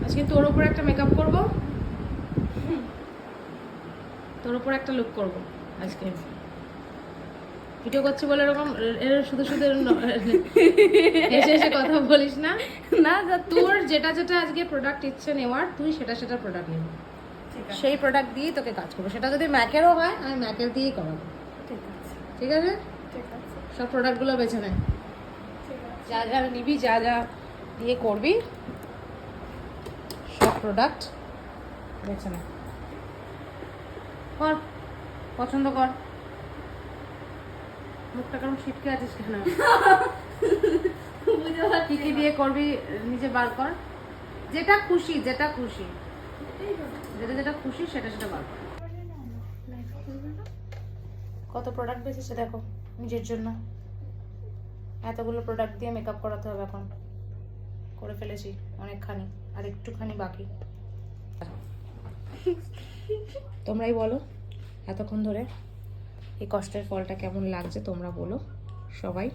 আজকে তোর উপর একটা মেকআপ করব, তোর উপর একটা লুক করব আজকে। ভিডিও করছি বলে এরকম শুধু শুধু এসে এসে কথা বলিস না। না তোর যেটা যেটা আজকে প্রোডাক্ট ইচ্ছে নেওয়ার তুই সেটা সেটা প্রোডাক্ট নিবি, সেই প্রোডাক্ট দিয়েই তোকে কাজ করবো। সেটা যদি ম্যাকেরও হয় আমি ম্যাকের দিয়েই করাবো। ঠিক আছে ঠিক আছে, ঠিক আছে সব প্রোডাক্টগুলো বেছে নে, ঠিক আছে। যা যা নিবি, যা যা দিয়ে করবি, সব প্রোডাক্ট বেছে নে। কর, পছন্দ কর। মুখটা কেমন ছিটকে আছিস কেন? বুঝতে পারছি কি কি দিয়ে করবি নিজে বার কর, যেটা খুশি, যেটা খুশি, যেটা যেটা খুশি সেটা সেটা বার কর। কত প্রোডাক্ট বেঁচেছে দেখো নিজের জন্য। এতগুলো প্রোডাক্ট দিয়ে মেকআপ করাতে হবে এখন। করে ফেলেছি অনেকখানি, আর একটুখানি বাকি। তোমরাই বলো এতক্ষণ ধরে এই কষ্টের ফলটা কেমন লাগছে, তোমরা বলো সবাই।